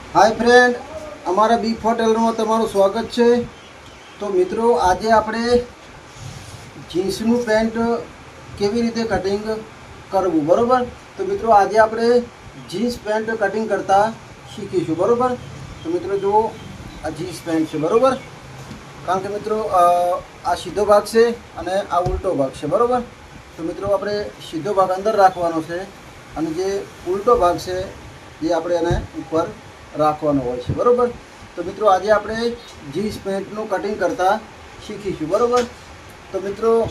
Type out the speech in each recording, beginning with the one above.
Hi friend, अमरा B hotel में तमारू स्वागत है। तो मित्रों, आज आपणे जीन्सनु पेंट केवी रीते कटिंग करवू बराबर। तो मित्रों, आज आपणे जीन्स पेंट कटिंग करता शीखीशुं बराबर। तो मित्रों, जो आ जीन्स पेंट है बराबर, कारण के मित्रों आ सीधो भाग से अने आ उल्टो भाग से बराबर। तो मित्रों, आपणे सीधो भाग अंदर राखवानो छे अने जे उल्टो भाग से ये आपणे एने ऊपर राखवानो होय छे बराबर। तो मित्रों, आज आपणे जीन्स पेंटનું कटिंग करता शीखीशुं बराबर। तो मित्रों,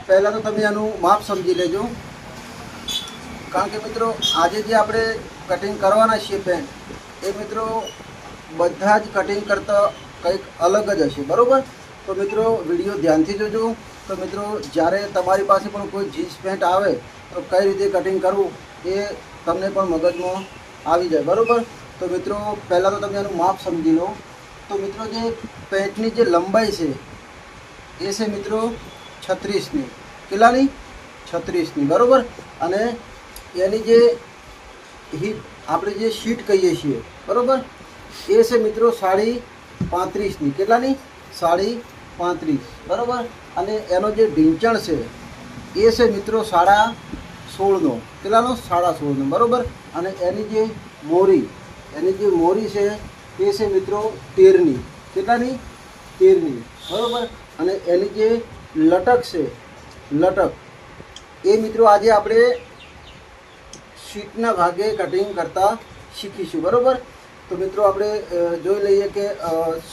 पहला तो तमे आनुं माप समझी लेजो, कारण के मित्रों आज जे आपणे कटिंग करवाना छीए पेंट ए मित्रों बधा ज कटिंग करता कंईक अलग ज हशे बराबर। तो मित्रों, विडियो ध्यानथी जोजो। तो मित्रों, ज्यारे तमारी पासे पण कोई जीन्स पेंट आवे तो कई रीते कटिंग करवुं ए तमने पण मगजमां आवी जाय बराबर। तो मित्रों, पहला तो तमे आनुं माप समझी लो। तो मित्रों, जे पेंटनी जे लंबाई है ए छे मित्रों 36नी, केटलानी 36नी बराबर। अने एनी जे हीट आपणे जे शीट कहीए छीए बराबर ए छे मित्रों 35.नी, केटलानी 35.5 बराबर। अने एनो जे ढींचण छे ए छे मित्रों 16.5नो, केटलानो 16.5नो बराबर। अने एनी जे मोरी છે એ છે મિત્રો 13ની, કેટલાની 13ની બરાબર। અને એની જે લટક છે લટક એ મિત્રો આજે આપણે શીટના ભાગે કટિંગ કરતા શીખીશું બરાબર। તો મિત્રો આપણે જોઈ લઈએ કે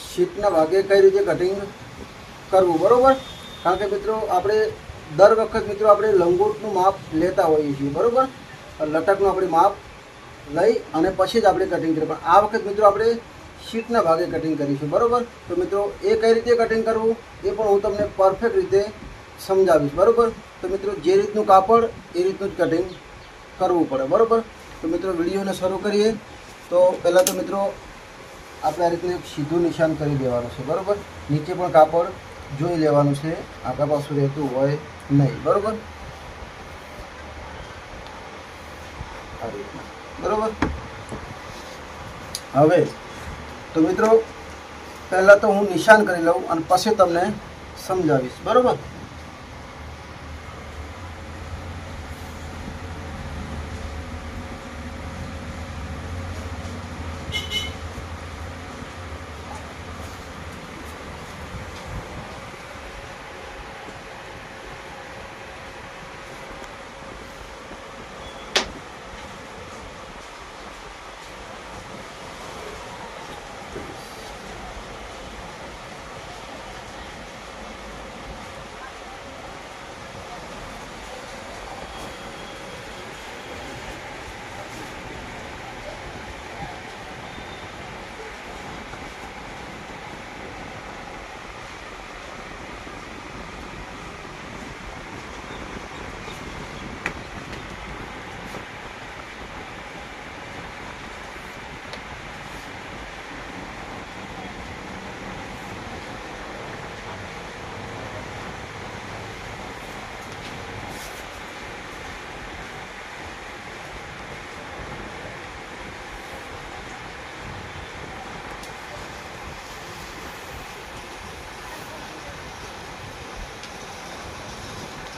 શીટના ભાગે કઈ રીતે કટિંગ કરવું બરાબર। કારણ કે મિત્રો આપણે દર વખત મિત્રો આપણે લંગોટનું માપ લેતા હોઈએ છીએ બરાબર। લટકનું આપણે માપ લઈ અને પછી જ આપણે કટિંગ કરીએ, પણ આ વખત મિત્રો આપણે શીટના ભાગે કટિંગ કરીશું બરાબર। તો મિત્રો એ કઈ રીતે કટિંગ કરવું એ પણ હું તમને પરફેક્ટ રીતે સમજાવીશ બરાબર। તો મિત્રો જે રીતનું કાપડ એ રીતનું જ કટિંગ કરવું પડે બરાબર। તો મિત્રો વિડીયોને શરૂ કરીએ। તો પહેલાં તો મિત્રો આપણે આ રીતનું એક સીધું નિશાન કરી દેવાનું છે બરાબર। નીચે પણ કાપડ જોઈ લેવાનું છે, આગા પાછું રહેતું હોય નહીં બરાબર, આ રીતના बराबर। हवे तो मित्रों पहला तो हूँ निशान करी लऊँ और पछी तमने समझावीश बराबर।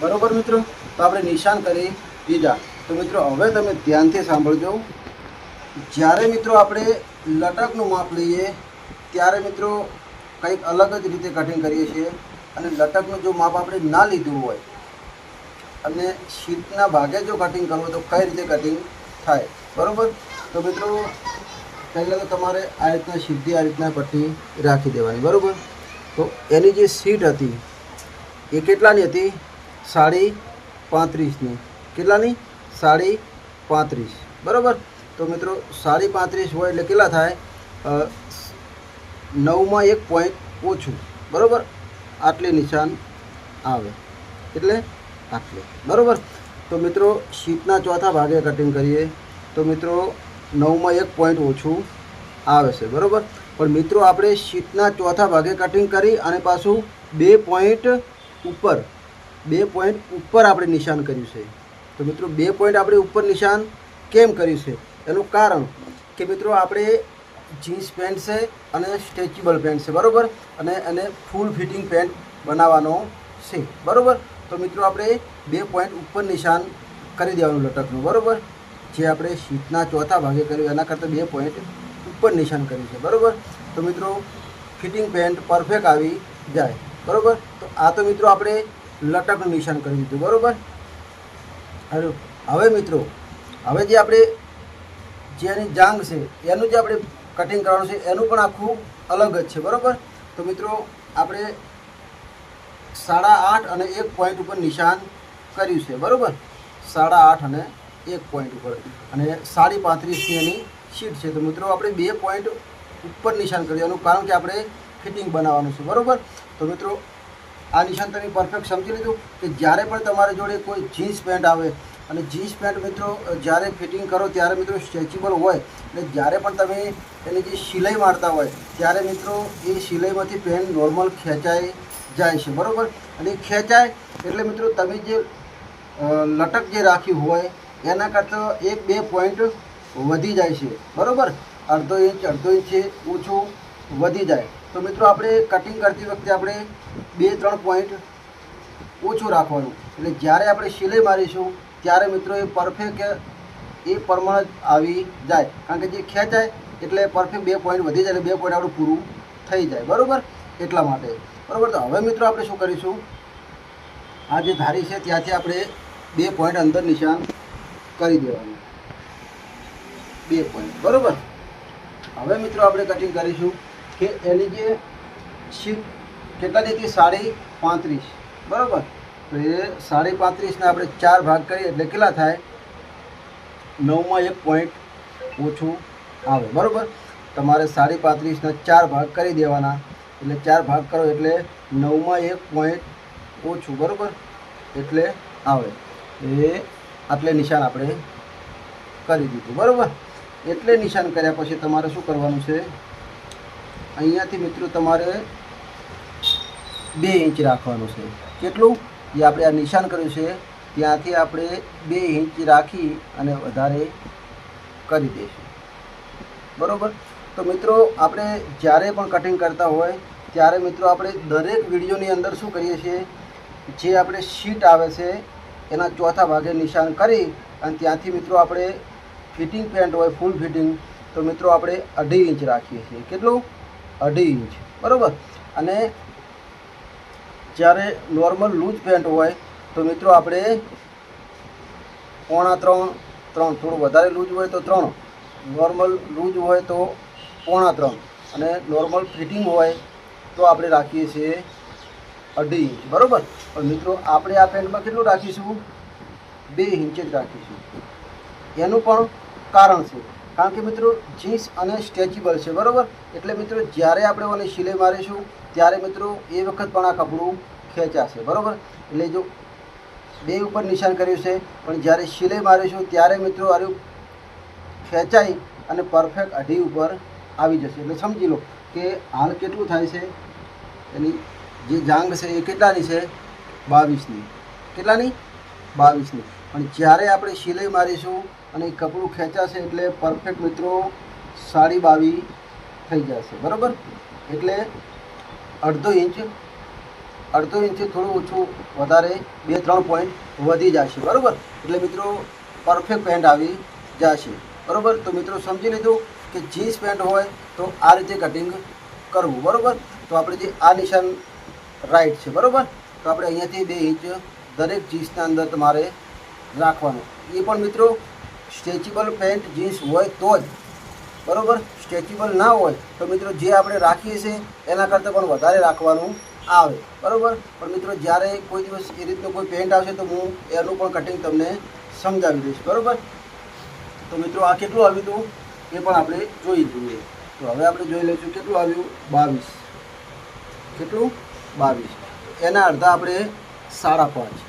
बराबर मित्रों, तो आपणे निशान करी दीधा। तो मित्रों हवे तमे ध्यानथी सांभळजो। ज्यारे मित्रों आपणे लटकनुं माप लईए त्यारे मित्रों कंईक अलग ज रीते कटिंग करीए छीए। अने लटकनुं जो माप आपणे ना लीधुं होय अने शीटना भागे जो कटिंग करवुं तो कई रीते कटिंग थाय बराबर। तो मित्रों पहला तो तमारे आ रीतना सीधी आ रीतना पट्टी राखी देवानी बराबर। तो एनी जे शीट हती ए केटलानी हती 35.5नी, केटलानी 35.5 बराबर। तो मित्रों 35.5 होय એટલે કેટલા થાય 9માં 1 પોઈન્ટ ઓછું બરાબર, આટલી નિશાન આવે એટલે આટલે બરાબર। તો મિત્રો શીટના ચોથા ભાગે કટિંગ કરીએ તો મિત્રો 9માં 1 પોઈન્ટ ઓછું આવે છે બરાબર। પણ મિત્રો આપણે શીટના ચોથા ભાગે કટિંગ કરી અને પાછું 2 પોઈન્ટ ઉપર આપણે નિશાન કર્યું છે। તો મિત્રો 2 પોઈન્ટ આપણે ઉપર નિશાન કેમ કર્યું છે એનું કારણ કે મિત્રો આપણે જીન્સ પેન્ટ છે અને સ્ટ્રેચેબલ પેન્ટ છે બરાબર, અને એને ફૂલ ફિટિંગ પેન્ટ બનાવવાનો છે બરાબર. તો મિત્રો આપણે 2 પોઈન્ટ ઉપર નિશાન કરી દેવાનું લટકનું બરાબર. જે આપણે શીટના ચોથા ભાગે કર્યું એના કરતાં 2 પોઈન્ટ ઉપર નિશાન કર્યું છે બરાબર. તો મિત્રો ફિટિંગ પેન્ટ પરફેક્ટ આવી જાય બરાબર. તો આ તો મિત્રો આપણે લટકનું નિશાન કરી દીધું બરાબર. હવે મિત્રો હવે જે આપણે જે એની જાંગ છે એનું જે આપણે કટિંગ કરવાનું છે એનું પણ આખું અલગ જ છે બરાબર. તો મિત્રો આપણે 8.5 અને 1 પોઈન્ટ ઉપર નિશાન કર્યું છે બરાબર. 8.5 અને 1 પોઈન્ટ ઉપર અને 35.5ની એની શીટ છે. તો મિત્રો આપણે 2 પોઈન્ટ ઉપર નિશાન કર્યું એનું કારણ કે આપણે ફિટિંગ બનાવવાનું છે બરાબર. તો મિત્રો આ નિશાન તમે પરફેક્ટ સમજી લીધું કે જ્યારે પણ તમારી જોડે કોઈ જીન્સ પેન્ટ આવે અને જીન્સ પેન્ટ મિત્રો જ્યારે ફિટિંગ કરો ત્યારે મિત્રો સ્ટ્રેચેબલ હોય અને જ્યારે પણ તમે એની જે સિલાઈ મારતા હોય ત્યારે મિત્રો એ સિલાઈમાંથી પેન્ટ નોર્મલ ખેંચાઈ જાય છે બરાબર. અને ખેંચાય એટલે મિત્રો તમે જે લટક જે રાખ્યું હોય એના કરતાં 1-2 પોઈન્ટ વધી જાય છે બરાબર. અડધો ઇંચ ઓછું વધી જાય. તો મિત્રો આપણે કટિંગ કરતી વખતે આપણે 2-3 પોઈન્ટ ઓછું રાખવાનું, એટલે જ્યારે આપણે સિલાઈ મારીશું ત્યારે મિત્રો એ પરફેક્ટ એ પ્રમાણે આવી જાય. કારણ કે જે ખેંચાય એટલે પરફેક્ટ 2 પોઈન્ટ વધી જાય એટલે 2 પોઈન્ટ આપણું પૂરું થઈ જાય બરાબર. એટલા માટે બરાબર. તો હવે મિત્રો આપણે શું કરીશું, આ જે ધારી છે ત્યાંથી આપણે 2 પોઈન્ટ અંદર નિશાન કરી દેવાનું, 2 પોઈન્ટ બરાબર. હવે મિત્રો આપણે કટિંગ કરીશું કે એની જે શીટ કેટલાની હતી 35.5 બરાબર. તો એ 35.5ને આપણે 4 ભાગ કરીએ એટલે કેટલા થાય, 9માં 1 પોઈન્ટ ઓછું આવે બરાબર. તમારે 35.5ના 4 ભાગ કરી દેવાના, એટલે 4 ભાગ કરો એટલે 9માં 1 પોઈન્ટ ઓછું બરાબર એટલે આવે. એ આટલે નિશાન આપણે કરી દીધું બરાબર. એટલે નિશાન કર્યા પછી તમારે શું કરવાનું છે, અહીંયાથી મિત્રો તમારે 2 ઇંચ રાખવાનું છે. કેટલું, જે આપણે આ નિશાન કર્યું છે ત્યાંથી આપણે 2 ઇંચ રાખી અને વધારે કરી દઈશું બરાબર. તો મિત્રો આપણે જ્યારે પણ કટિંગ કરતા હોય ત્યારે મિત્રો આપણે દરેક વિડીયોની અંદર શું કરીએ છીએ, જે આપણે શીટ આવે છે એના ચોથા ભાગે નિશાન કરી અને ત્યાંથી મિત્રો આપણે ફિટિંગ પેન્ટ હોય ફૂલ ફિટિંગ તો મિત્રો આપણે 2.5 ઇંચ રાખીએ છીએ. કેટલું, 2.5 ઇંચ બરાબર. અને જ્યારે નોર્મલ લૂઝ પેન્ટ હોય તો મિત્રો આપણે 3.25 થોડું વધારે લૂઝ હોય તો 3, નોર્મલ લૂઝ હોય તો 3.25 અને નોર્મલ ફિટિંગ હોય તો આપણે રાખીએ છીએ 2.5 ઇંચ બરાબર. પણ મિત્રો આપણે આ પેન્ટમાં કેટલું રાખીશું, 2 ઇંચ જ રાખીશું. એનું પણ કારણ છે, કારણ કે મિત્રો જીન્સ અને સ્ટ્રેચેબલ છે બરાબર. એટલે મિત્રો જ્યારે આપણે ઓને સિલાઈ મારીશું ત્યારે મિત્રો એ વખત પણ આ કપડું ખેંચાશે બરાબર. એટલે જો 2 ઉપર નિશાન કર્યું છે પણ જ્યારે સિલાઈ મારીશું ત્યારે મિત્રો આરું ખેંચાઈ અને પરફેક્ટ 2.5 ઉપર આવી જશે. એટલે સમજી લો કે હાલ કેટલું થાય છે, એની જે જાંગ છે એ કેટલાની છે, 22ની. કેટલાની, 22ની. પણ જ્યારે આપણે સિલાઈ મારીશું અને કપડું ખેંચાશે એટલે પરફેક્ટ મિત્રો 22.5 થઈ જશે બરાબર. એટલે અડધો ઇંચ થોડું ઓછું વધારે 2-3 પોઈન્ટ વધી જશે બરાબર. એટલે મિત્રો પરફેક્ટ પેન્ટ આવી જશે બરાબર. તો મિત્રો સમજી લીધું કે જીન્સ પેન્ટ હોય તો આ રીતે કટિંગ કરવું બરાબર. તો આપણે જે આ નિશાન રાઈટ છે બરાબર. તો આપણે અહીંયાથી 2 ઇંચ દરેક જીન્સના અંદર તમારે રાખવાનું. એ પણ મિત્રો સ્ટ્રેચેબલ પેન્ટ જીન્સ હોય તો જ બરાબર. સ્ટ્રેચેબલ ના હોય તો મિત્રો જે આપણે રાખીએ છીએ એના કરતાં પણ વધારે રાખવાનું આવે બરાબર. પણ મિત્રો જ્યારે કોઈ દિવસ એ રીતનું કોઈ પેન્ટ આવશે તો હું એનું પણ કટિંગ તમને સમજાવી દઈશ બરાબર. તો મિત્રો આ કેટલું આવ્યું હતું એ પણ આપણે જોઈ લઈએ. તો હવે આપણે જોઈ લઈશું કેટલું આવ્યું, 22. કેટલું, 22. એના અડધા આપણે 5.5.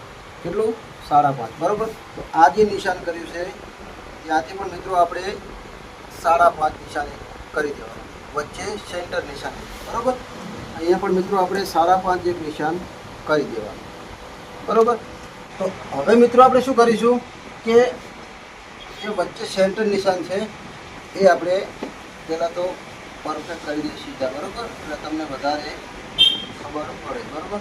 કેટલું, 5.5 બરાબર. તો આ જે નિશાન કર્યું છે ત્યાંથી પણ મિત્રો આપણે 5.5 નિશાની કરી દેવાનું, વચ્ચે સેન્ટર નિશાની બરાબર. અહીંયા પણ મિત્રો આપણે 5.5 એક નિશાન કરી દેવાનું બરાબર. તો હવે મિત્રો આપણે શું કરીશું કે જે વચ્ચે સેન્ટર નિશાન છે એ આપણે પહેલાં તો પરફેક્ટ કરી દઈએ સીધા, બરાબર, એટલે તમને વધારે ખબર પડે, બરાબર.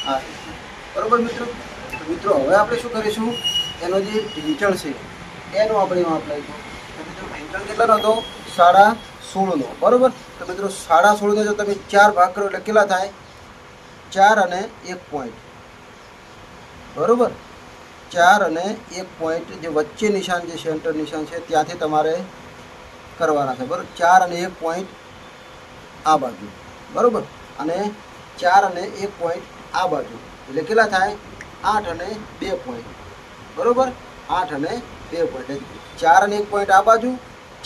હા, બરાબર મિત્રો. મિત્રો હવે આપણે શું કરીશું, એનો જે ઢીંચણ છે એનું આપણે માપ લઈશું. તો મિત્રો ઢીંચણ કેટલાનો હતો? 16.5નો, બરાબર. તો મિત્રો 16.5ને જો તમે 4 ભાગ કરો એટલે કેટલા થાય? 4 અને 1 પોઈન્ટ, બરાબર. 4 અને 1 પોઈન્ટ જે વચ્ચે નિશાન, જે સેન્ટર નિશાન છે ત્યાંથી તમારે કરવાના છે, બરાબર. 4 અને 1 પોઈન્ટ આ બાજુ, બરાબર, અને 4 અને 1 પોઈન્ટ આ બાજુ, એટલે કેટલા થાય? 8 અને 2 પોઈન્ટ, બરાબર. 8 અને 2 પોઈન્ટ, 4 અને 1 પોઈન્ટ આ બાજુ,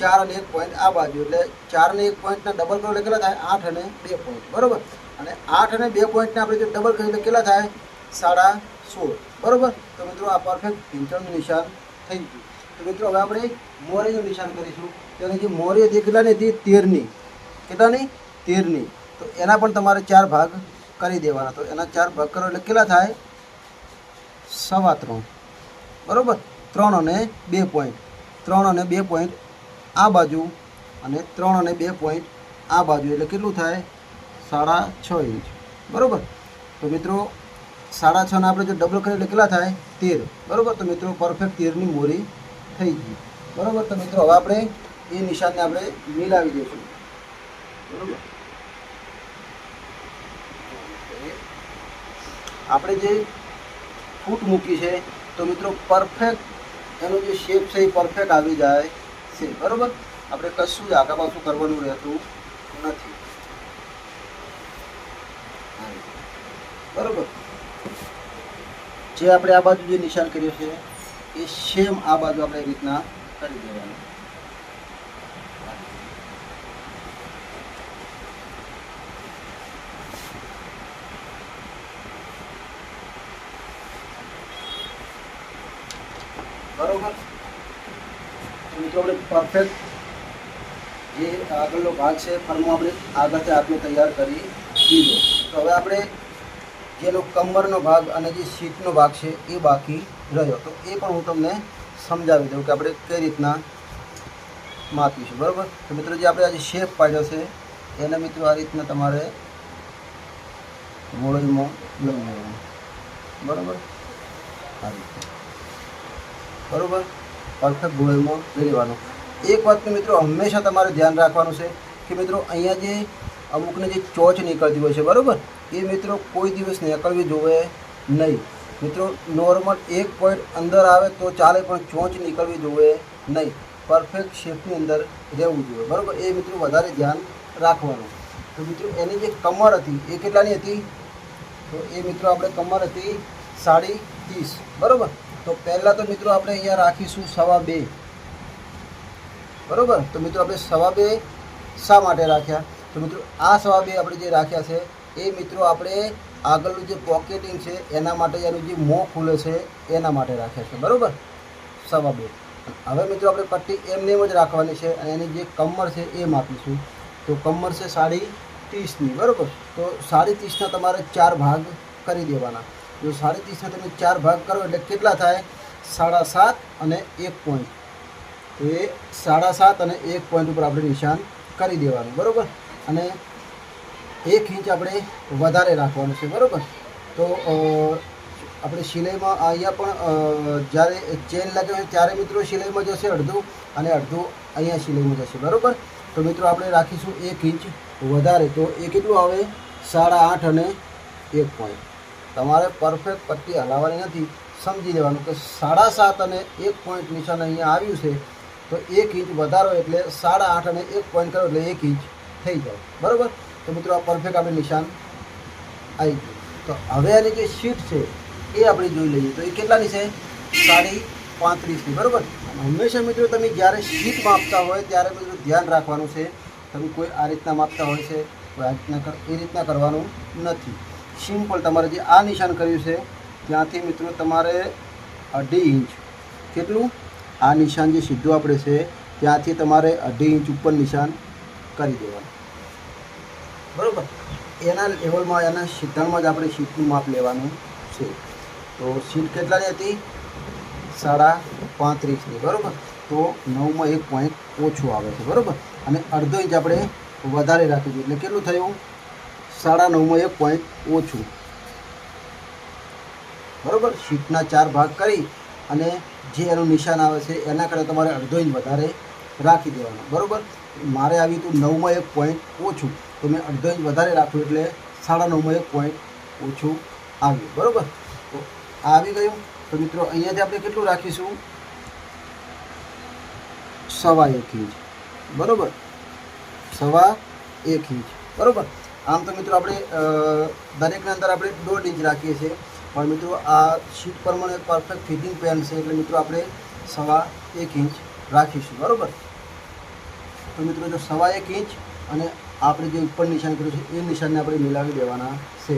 4 અને 1 પોઈન્ટ આ બાજુ, એટલે 4 અને 1 પોઈન્ટના ડબલ કરો એટલે કેટલા થાય? 8 અને 2 પોઈન્ટ, બરાબર. અને 8 અને 2 પોઈન્ટને આપણે જો ડબલ કરીએ એટલે કેટલા થાય? 16.5, બરાબર. તો મિત્રો આ પરફેક્ટ ઢીંચણનું નિશાન થઈ ગયું. તો મિત્રો હવે આપણે મોરીનું નિશાન કરીશું. તો એની જે મોરી હતી કેટલાની હતી? 13ની. કેટલાની? 13ની. તો એના પણ તમારે 4 ભાગ કરી દેવાના. તો એના 4 ભાગ કરો એટલે કેટલા થાય? 3.25, બરાબર. 3 અને 2 પોઈન્ટ, 3 અને 2 પોઈન્ટ આ બાજુ અને 3 અને 2 પોઈન્ટ આ બાજુ, એટલે કેટલું થાય? 6.5 ઇંચ, બરાબર. તો મિત્રો 6.5ને આપણે જો ડબલ કરીએ એટલે કેટલા થાય? 13, બરાબર. તો મિત્રો પરફેક્ટ 13ની મોરી થઈ ગઈ, બરાબર. તો મિત્રો હવે આપણે એ નિશાનને આપણે મિલાવી દઈશું, બરાબર. આપણે જે ફૂટ મૂકી છે તો મિત્રો પરફેક્ટ એનો જે શેપ છે એ પરફેક્ટ આવી જાય છે, બરાબર. આપણે કશું જ આગા પાછું કરવાનું રહેતું નથી, બરાબર. જે આપણે આ બાજુ જે નિશાન કર્યું છે એ સેમ આ બાજુ આપણે એ રીતના કરી દેવાનું. બરોબર. મિત્રો આપણે પરફેક્ટ જે આગળનો ભાગ છે ફર્મો આપણે આગળથી આટલો તૈયાર કરી દીધો. તો હવે આપણે જેનો કમરનો ભાગ અને જે સીટનો ભાગ છે એ બાકી રહ્યો, તો એ પણ હું તમને સમજાવી દઉં કે આપણે કઈ રીતના માપીશું, બરાબર. તો મિત્રો જે આપણે આજે શેપ પાડ્યો છે એને મિત્રો આ રીતના તમારે ગોળીમાં લઈ લેવાનું, બરાબર. આ રીતે, બરાબર, પરફેક્ટ ગોળીમાં લઈ લેવાનું. એક વાતનું મિત્રો હંમેશા તમારે ધ્યાન રાખવાનું છે કે મિત્રો અહીંયા જે અમુકને જે ચોચ નીકળતી હોય છે, બરાબર, એ મિત્રો કોઈ દિવસ નીકળવી જોવે નહીં. મિત્રો નોર્મલ 1 પોઈન્ટ અંદર આવે તો ચાલે, પણ ચોચ નીકળવી જોવે નહીં. પરફેક્ટ શેપની અંદર રહેવું જોઈએ, બરાબર. એ મિત્રો વધારે ધ્યાન રાખવાનું. તો મિત્રો એની જે કમર હતી એ કેટલાની હતી? તો એ મિત્રો આપણે કમર હતી 30.5, બરાબર. તો પહેલાં તો મિત્રો આપણે અહીંયા રાખીશું 2.25, બરાબર. તો મિત્રો આપણે 2.25 શા માટે રાખ્યા? તો મિત્રો આ 2.25 આપણે જે રાખ્યા છે એ મિત્રો આપણે આગળનું જે પોકેટિંગ છે એના માટે, એનું જે મોં ખુલે છે એના માટે રાખ્યા છે, બરાબર. 2.25. હવે મિત્રો આપણે પટ્ટી એમને એમ જ રાખવાની છે અને એની જે કમર છે એ માપીશું. તો કમર છે 30.5ની, બરાબર. તો 30.5ના તમારે 4 ભાગ કરી દેવાના. જો 30.5ના તમે 4 ભાગ કરો એટલે કેટલા થાય? 7.5 અને 1 પોઈન્ટ. તો એ 7.5 અને 1 પોઈન્ટ ઉપર આપણે નિશાન કરી દેવાનું, બરાબર. અને 1 ઇંચ આપણે વધારે રાખવાનું છે, બરાબર. તો આપણે સિલાઈમાં અહીંયા પણ જ્યારે ચેન લાગે ત્યારે મિત્રો સિલાઈમાં જશે અડધું, અને અડધું અહીંયા સિલાઈમાં જશે, બરાબર. તો મિત્રો આપણે રાખીશું 1 ઇંચ વધારે. તો એ કેટલું આવે? 8.5 અને 1 પોઈન્ટ. તમારે પરફેક્ટ પટ્ટી હલાવવાની નથી, સમજી લેવાનું કે 7.5 અને 1 પોઈન્ટ નિશાન અહીંયા આવ્યું છે. તો 1 ઇંચ વધારો એટલે 8.5 અને 1 પોઈન્ટ કરો એટલે 1 ઇંચ થઈ જાય, બરાબર. તો મિત્રો આ પરફેક્ટ આપણે નિશાન આવી ગયું. તો હવે આની જે શીટ છે એ આપણે જોઈ લઈએ. તો એ કેટલાની છે? 35.5ની, બરાબર. હંમેશા મિત્રો તમે જ્યારે શીટ માપતા હોય ત્યારે મિત્રો ધ્યાન રાખવાનું છે, તમે કોઈ આ રીતના માપતા હોય છે, કોઈ આ રીતના એ રીતના કરવાનું નથી. સિમ્પલ તમારે જે આ નિશાન કર્યું છે ત્યાંથી મિત્રો તમારે 2.5 ઇંચ, કેટલું? આ નિશાન જે સીધું આપણે છે ત્યાંથી તમારે 2.5 ઇંચ ઉપર નિશાન કરી દેવાનું, બરાબર. એના લેવલમાં એના સિદ્ધાંતમાં જ આપણે શીટનું માપ લેવાનું છે. તો શીટ કેટલાની હતી? 35.5ની, બરાબર. તો 9માં 1 પોઈન્ટ ઓછું આવે છે, બરાબર. અને અડધો ઇંચ આપણે વધારે રાખીશું એટલે કેટલું થયું? 9.5માં 1 પોઈન્ટ ઓછું, બરાબર. શીટના 4 ભાગ કરી અને જે એનું નિશાન આવે છે એના કરતાં તમારે અડધો ઇંચ વધારે રાખી દેવાનું, બરાબર. મારે આવ્યું હતું 9માં 1 પોઈન્ટ ઓછું, તો મેં અડધો ઇંચ વધારે રાખ્યું એટલે 9.5માં 1 પોઈન્ટ ઓછું આવ્યું, બરાબર. તો આ આવી ગયું. તો મિત્રો અહીંયાથી આપણે કેટલું રાખીશું? 1.25 ઇંચ, બરાબર. 1.25 ઇંચ, બરાબર. આમ તો મિત્રો આપણે દરેકના અંદર આપણે 1.5 ઇંચ રાખીએ છીએ, પણ મિત્રો આ શીટ પ્રમાણે પરફેક્ટ ફિટિંગ પેન છે એટલે મિત્રો આપણે 1.25 ઇંચ રાખીશું, બરાબર. તો મિત્રો જો 1.25 ઇંચ અને આપણે જે ઉપર નિશાન કર્યું છે એ નિશાનને આપણે મિલાવી દેવાના છે.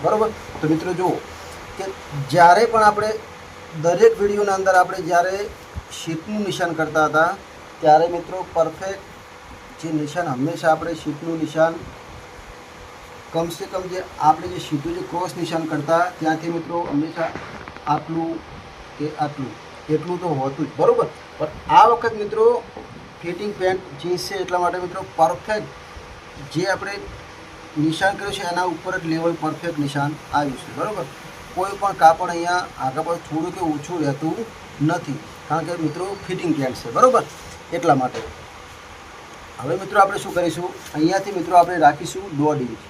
બરાબર. તો મિત્રો જુઓ કે જ્યારે પણ આપણે દરેક વિડીયોના અંદર આપણે જ્યારે શીટનું નિશાન કરતા હતા ત્યારે મિત્રો પરફેક્ટ જે નિશાન હંમેશા આપણે શીટનું નિશાન કમસે કમ જે આપણે જે શીટનું જે ક્રોસ નિશાન કરતા ત્યાંથી મિત્રો હંમેશા આટલું કે આટલું એટલું તો હોતું જ, બરાબર. પણ આ વખત મિત્રો ફિટિંગ પેન્ટ જીન્સ છે એટલા માટે મિત્રો પરફેક્ટ જે આપણે નિશાન કર્યું છે એના ઉપર જ લેવલ પરફેક્ટ નિશાન આવ્યું છે, બરાબર. કોઈ પણ કાપડ અહીંયા આગળ પર થોડું કે ઓછું રહેતું નથી, કારણ કે મિત્રો ફિટિંગ પેન્ટ છે, બરાબર. એટલા માટે હવે મિત્રો આપણે શું કરીશું? અહીંયાથી મિત્રો આપણે રાખીશું 1.5 ઇંચ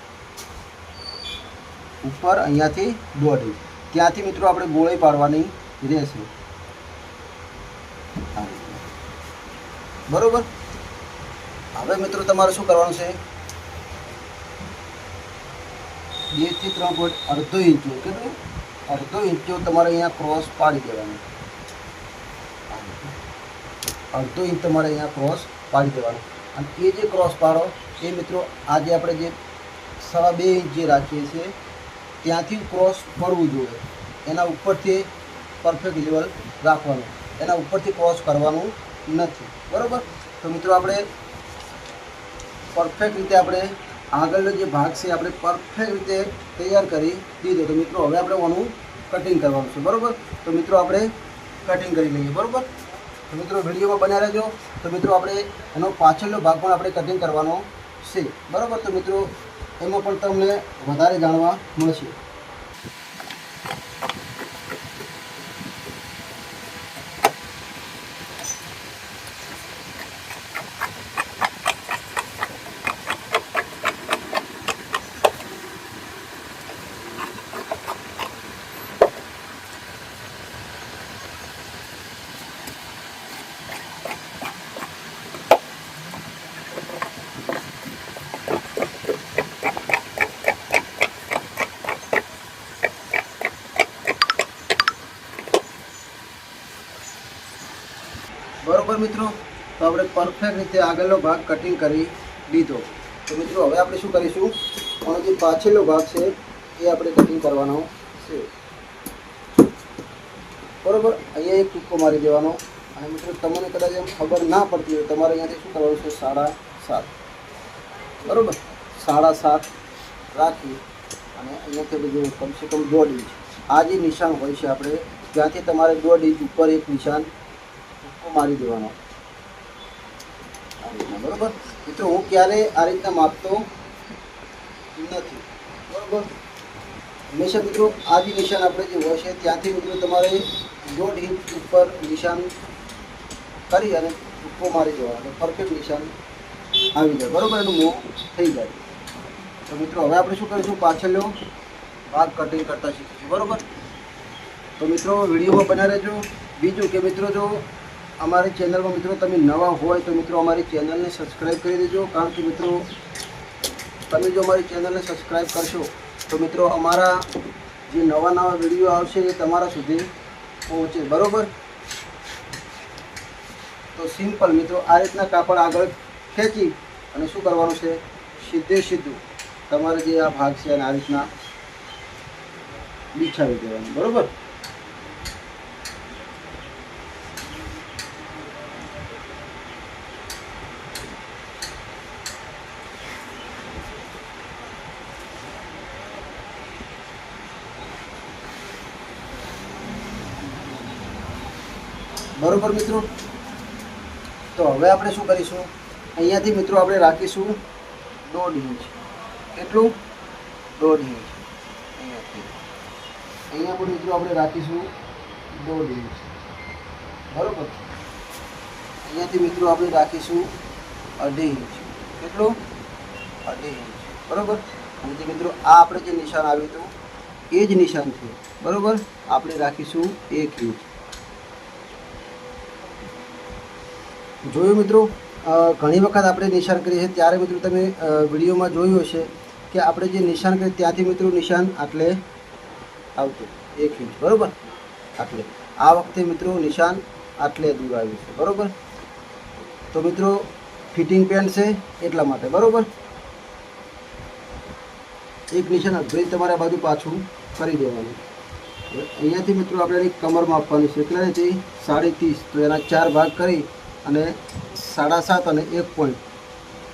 ઉપર, અહીંયાથી 1.5 ઇંચ, ત્યાંથી મિત્રો આપણે ગોળાઈ પાડવાની રહેશે, બરાબર. હવે મિત્રો તમારે શું કરવાનું છે? 2 થી 3 પોઈન્ટ અડધો ઇંચ, કેટલું? અડધો ઇંચ તમારે અહીંયા ક્રોસ પાડી દેવાનું, અડધો ઇંચ તમારે અહીંયા ક્રોસ પાડી દેવાનું. અને એ જે ક્રોસ પાડો એ મિત્રો આજે આપણે જે 2.5 ઇંચ જે રાખીએ છીએ ત્યાંથી ક્રોસ પડવું જોઈએ, એના ઉપરથી પરફેક્ટ લેવલ રાખવાનું, એના ઉપરથી ક્રોસ કરવાનું નથી, બરાબર. તો મિત્રો આપણે પરફેક્ટ રીતે આપણે આગળનો જે ભાગ છે આપણે પરફેક્ટ રીતે તૈયાર કરી દીધો. તો મિત્રો હવે આપણે આનું કટિંગ કરવાનું છે, બરાબર. તો મિત્રો આપણે કટિંગ કરી લઈએ, બરાબર. તો મિત્રો વિડીયોમાં બન્યા રહેજો. તો મિત્રો આપણે એનો પાછળનો ભાગ પણ આપણે કટિંગ કરવાનો છે, બરાબર. તો મિત્રો એમાં પણ તમને વધારે જાણવા મળશે. બરોબર મિત્રો, તો આપણે પરફેક્ટ રીતે આગળનો ભાગ કટિંગ કરી દીધો. તો મિત્રો હવે આપણે શું કરીશું? આનો જે પાછળનો ભાગ છે એ આપણે કટિંગ કરવાનો છે, બરોબર. અહીંયા એક ટૂંકો મારી દેવાનો. અને મિત્રો તમને કદાચ એમ ખબર ના પડતી હોય તમારે અહીંયાથી શું કરવાનું છે? 7.5, બરોબર. 7.5 રાખી અને અહીંયાથી બધું કમસે કમ 1.5 ઇંચ આ જે નિશાન હોય છે આપણે ત્યાંથી તમારે 1.5 ઇંચ ઉપર એક નિશાન મારી દેવાનો, આ રીતના, બરોબર. મિત્રો હું ક્યારે આ રીતના માપતો નથી, બરોબર. હંમેશા મિત્રો આ જે નિશાન આપણે જે હોય છે ત્યાંથી મિત્રો તમારે 1.5 ઇંચ ઉપર નિશાન કરી અને ટૂંકો મારી દેવાનો, પરફેક્ટ નિશાન આવી જાય, બરોબર. એનું મોં થઈ જાય. તો મિત્રો હવે આપણે શું કરીશું? પાછળનો ભાગ કટિંગ કરતા શીખીશું, બરોબર. તો મિત્રો વિડીયોમાં બન્યા રહેજો. બીજું કે મિત્રો જો અમારી ચેનલમાં મિત્રો તમે નવા હોય તો મિત્રો અમારી ચેનલને સબસ્ક્રાઈબ કરી દેજો, કારણ કે મિત્રો તમે જો અમારી ચેનલને સબસ્ક્રાઈબ કરશો તો મિત્રો અમારા જે નવા વિડીયો આવશે એ તમારા સુધી પહોંચે, બરોબર. તો સિમ્પલ મિત્રો આ રીતના કાપડ આગળ ખેંચી અને શું કરવાનું છે? સીધું તમારે જે આ ભાગ છે અને આ રીતના બિછાવી દેવાનું, બરોબર. બરોબર મિત્રો. તો હવે આપણે શું કરીશું, અહીંયાથી મિત્રો આપણે રાખીશું 1.5 ઇંચ. કેટલું? 1.5 ઇંચ. અહીંયા પણ મિત્રો આપણે રાખીશું 1.5 ઇંચ. બરોબર. અહીંયાથી મિત્રો આપણે રાખીશું 2.5 ઇંચ. કેટલું? 2.5 ઇંચ. બરોબર. અને જે મિત્રો આ આપણે જે નિશાન આવ્યું હતું એ જ નિશાન છે. બરોબર. આપણે રાખીશું 1 ઇંચ. જોયું મિત્રો, ઘણી વખત આપણે નિશાન કરીએ છીએ ત્યારે મિત્રો તમે વિડીયોમાં જોયું હશે કે આપણે જે નિશાન કરીએ ત્યાંથી મિત્રો નિશાન આટલે આવતું 1 ઇંચ. બરાબર. આટલે આ વખતે મિત્રો નિશાન આટલે દૂર આવ્યું છે. બરાબર. તો મિત્રો ફિટિંગ પેન્ટ છે એટલા માટે. બરાબર. એક નિશાન અડધું તમારે આ બાજુ પાછું કરી દેવાનું. અહીંયાથી મિત્રો આપણે એની કમર માપવાની છે. કેટલા છે? 30.5. તો એના 4 ભાગ કરી અને 7.5 અને 1 પોઈન્ટ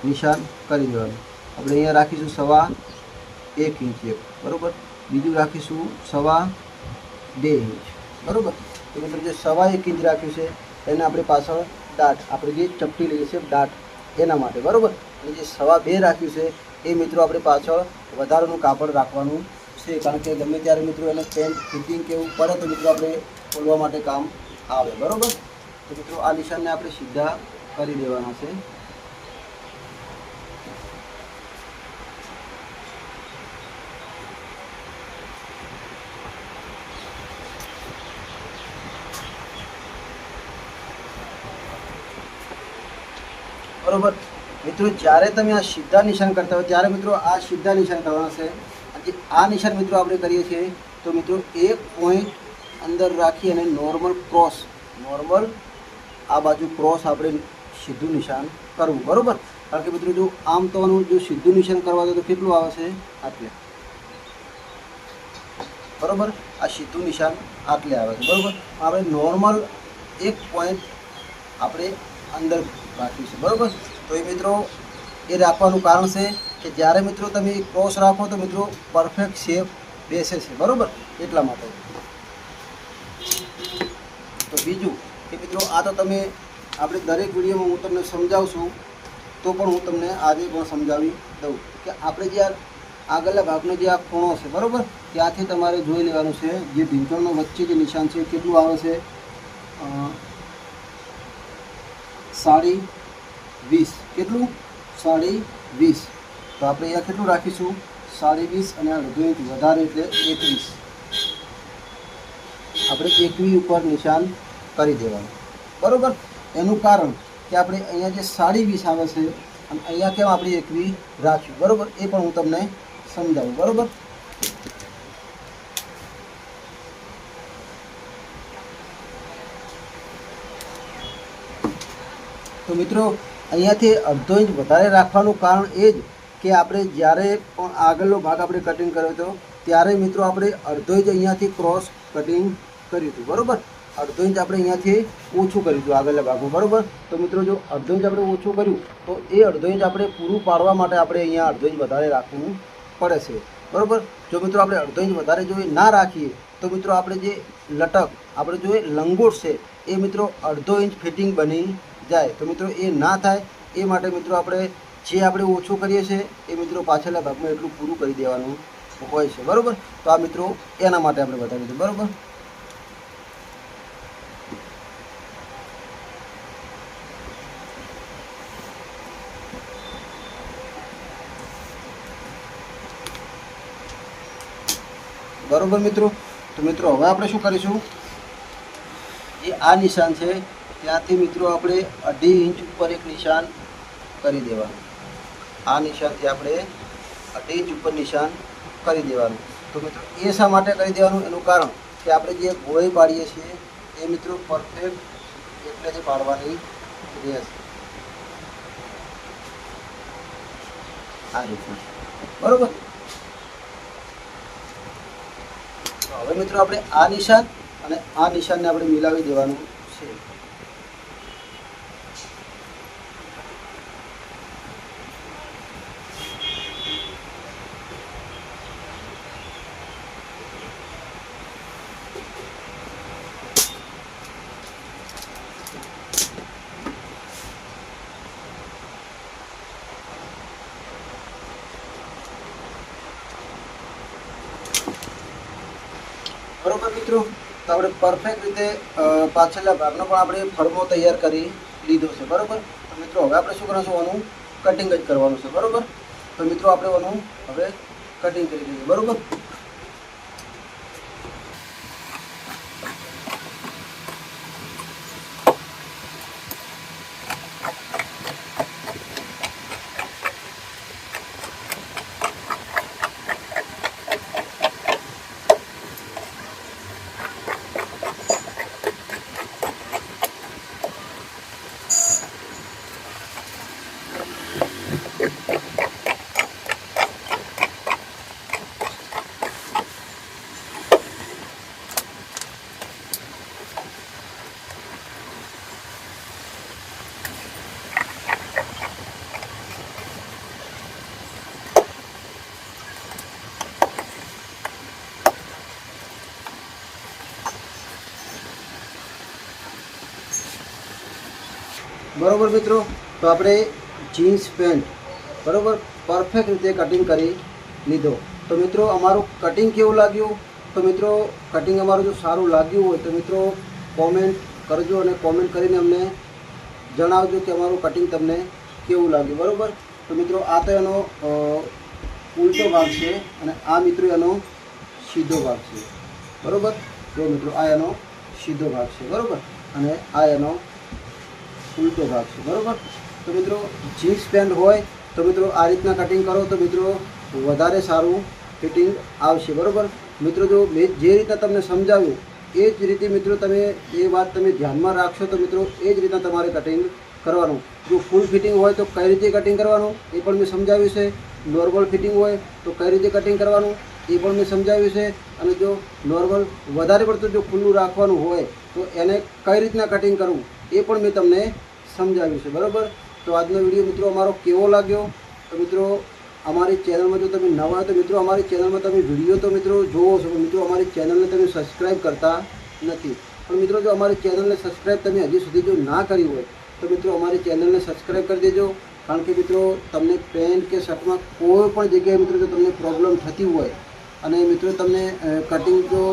નિશાન કરી દેવાનું. આપણે અહીંયા રાખીશું 1.25 ઇંચ એક. બરાબર. બીજું રાખીશું 2.25 ઇંચ. બરાબર. તો મિત્રો જે 1.25 ઇંચ રાખ્યું છે એને આપણે પાછળ દાટ, આપણે જે ચપટી લઈએ છીએ દાટ એના માટે. બરાબર. અને જે 2.25 રાખ્યું છે એ મિત્રો આપણે પાછળ વધારાનું કાપડ રાખવાનું છે, કારણ કે ગમે ત્યારે મિત્રો એને પેન્ટ ફિટિંગ કે એવું પડે તો મિત્રો આપણે ખોલવા માટે કામ આવે. બરાબર. તો મિત્રો આ નિશાનને આપણે સીધા કરી દેવાના છે. બરોબર મિત્રો, જ્યારે તમે આ સીધા નિશાન કરતા હોય ત્યારે મિત્રો આ સીધા નિશાન કરવાના છે. અને આ નિશાન મિત્રો આપણે કરીએ છીએ તો મિત્રો 1 પોઈન્ટ અંદર રાખી અને નોર્મલ ક્રોસ, નોર્મલ આ બાજુ ક્રોસ આપણે સીધું નિશાન કરવું. બરાબર. કારણ કે મિત્રો જો આમ તો જો સીધું નિશાન કરવા દો તો કેટલું આવે છે? આટલે. બરાબર. આ સીધું નિશાન આટલે આવે છે. બરાબર. આપણે નોર્મલ 1 પોઈન્ટ આપણે અંદર રાખ્યું છે. બરાબર. તો એ મિત્રો એ રાખવાનું કારણ છે કે જ્યારે મિત્રો તમે ક્રોસ રાખો તો મિત્રો પરફેક્ટ શેપ બેસે છે. બરાબર. એટલા માટે. તો બીજું કે મિત્રો આ તો તમે આપણે દરેક વિડીયોમાં હું તમને સમજાવું છું, તો પણ હું તમને આજે પણ સમજાવી દઉં કે આપણે જે આગળના ભાગનો જે આ ખૂણો છે, બરાબર, ત્યાંથી તમારે જોઈ લેવાનું છે જે ઢીંચણનો વચ્ચે જે નિશાન છે કેટલું આવે છે? 20.5. કેટલું? 20.5. તો આપણે અહીંયા કેટલું રાખીશું? 20.5 અને અડધો ઇંચ વધારે એટલે 21. આપણે 21 ઉપર નિશાન કરી દેવાનું. બરાબર. એનું કારણ કે આપણે અહીંયા જે 20.5 આવે છે અને અહીંયા કેમ આપણે 21 રાખ્યું. બરાબર. એ પણ હું તમને સમજાવું. બરાબર. તો મિત્રો અહીંયાથી અડધો ઇંચ વધારે રાખવાનું કારણ એ જ કે આપણે જ્યારે પણ આગળનો ભાગ આપણે કટિંગ કર્યો હતો ત્યારે મિત્રો આપણે અડધો ઇંચ અહીંયાથી ક્રોસ કટિંગ કર્યું હતું. બરાબર. અડધો ઇંચ આપણે અહીંયાથી ઓછું કર્યું હતું આગળના ભાગમાં. બરાબર. તો મિત્રો જો અડધો ઇંચ આપણે ઓછું કર્યું તો એ અડધો ઇંચ આપણે પૂરું પાડવા માટે આપણે અહીંયા અડધો ઇંચ વધારે રાખવું પડે છે. બરાબર. જો મિત્રો આપણે અડધો ઇંચ વધારે જો ના રાખીએ તો મિત્રો આપણે જે લટક આપણે જો લંગોટ છે એ મિત્રો અડધો ઇંચ ફિટિંગ બની જાય. તો મિત્રો એ ના થાય એ માટે મિત્રો આપણે જે આપણે ઓછું કરીએ છીએ એ મિત્રો પાછળના ભાગમાં એટલું પૂરું કરી દેવાનું હોય છે. બરાબર. તો આ મિત્રો એના માટે આપણે બતાવી દીધું. બરાબર. બરાબર મિત્રો. તો મિત્રો હવે આપણે શું કરીશું, જે આ નિશાન છે ત્યાંથી મિત્રો આપણે 2.5 ઇંચ ઉપર એક નિશાન કરી દેવાનું. આ નિશાનથી આપણે 2.5 ઇંચ ઉપર નિશાન કરી દેવાનું. તો મિત્રો એ શા માટે કરી દેવાનું? એનું કારણ કે આપણે જે ગોળી પાડીએ છીએ એ મિત્રો પરફેક્ટ એટલે જ પાડવાની રહેશે. આ રીતના. બરાબર. હવે મિત્રો આપણે આ નિશાન અને આ નિશાનને આપણે મિલાવી દેવાનું છે. બરોબર મિત્રો. તો આપણે પરફેક્ટ રીતે પાછળના ભાગનો પણ આપણે ફરમો તૈયાર કરી લીધો છે. બરોબર. તો મિત્રો હવે આપણે શું કરવાનું છે, આનું કટિંગ જ કરવાનું છે. બરોબર. તો મિત્રો આપણે આનું હવે કટિંગ કરી દઈએ. બરોબર. બરોબર મિત્રો. તો આપણે જીન્સ પેન્ટ બરોબર પરફેક્ટ રીતે કટિંગ કરી લીધો. તો મિત્રો અમારું કટિંગ કેવું લાગ્યું? તો મિત્રો કટિંગ અમારું જો સારું લાગ્યું હોય તો મિત્રો કોમેન્ટ કરજો અને કોમેન્ટ કરીને અમને જણાવજો કે અમારું કટિંગ તમને કેવું લાગ્યું. બરોબર. તો મિત્રો આ તો એનો ઉલટો ભાગ છે અને આ મિત્રો એનો સીધો ભાગ છે. બરોબર. જો મિત્રો આ એનો સીધો ભાગ છે. બરોબર. અને આ એનો ઉલટો ભાગ છે. બરોબર. તો મિત્રો જીન્સ પેન્ટ હોય તો મિત્રો આ રીતના કટિંગ કરો તો મિત્રો વધારે સારું ફિટિંગ આવશે. બરોબર. મિત્રો જો મેં જે રીતના તમને સમજાવ્યું એ જ રીતે મિત્રો તમે એ વાત તમે ધ્યાનમાં રાખશો તો મિત્રો એ જ રીતના તમારે કટિંગ કરવાનું. જો ફૂલ ફિટિંગ હોય તો કઈ રીતે કટિંગ કરવાનું એ પણ મેં સમજાવ્યું છે. નોર્મલ ફિટિંગ હોય તો કઈ રીતે કટિંગ કરવાનું એ પણ મેં સમજાવ્યું છે. અને જો નોર્મલ વધારે પડતું જો ખુલ્લું રાખવાનું હોય તો એને કઈ રીતના કટિંગ કરવું એ પણ મેં તમને સમજાવ્યું છે. બરાબર. તો આજનો વિડીયો મિત્રો અમારો કેવો લાગ્યો? તો મિત્રો અમારી ચેનલમાં જો તમે નવા હોય તો મિત્રો અમારી ચેનલમાં તમે વિડીયો તો મિત્રો જોવો છો પણ મિત્રો અમારી ચેનલને તમે સબસ્ક્રાઈબ કરતા નથી. પણ મિત્રો જો અમારી ચેનલને સબસ્ક્રાઈબ તમે હજી સુધી જો ના કરી હોય તો મિત્રો અમારી ચેનલને સબસ્ક્રાઈબ કરી દેજો. કારણ કે મિત્રો તમને પેન્ટ કે શર્ટમાં કોઈ પણ જગ્યાએ મિત્રો જો તમને પ્રોબ્લેમ થતી હોય અને મિત્રો તમને કટિંગ જો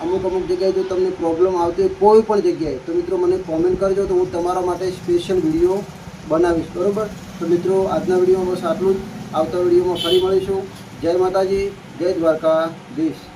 અમુક જગ્યાએ જો તમને પ્રોબ્લેમ આવતી હોય કોઈ પણ જગ્યાએ તો મિત્રો મને કોમેન્ટ કરજો તો હું તમારા માટે સ્પેશિયલ વિડીયો બનાવીશ. બરાબર. તો મિત્રો આજના વિડીયોમાં બસ આટલું જ. આવતા વિડીયોમાં ફરી મળીશું. જય માતાજી, જય દ્વારકાધીશ.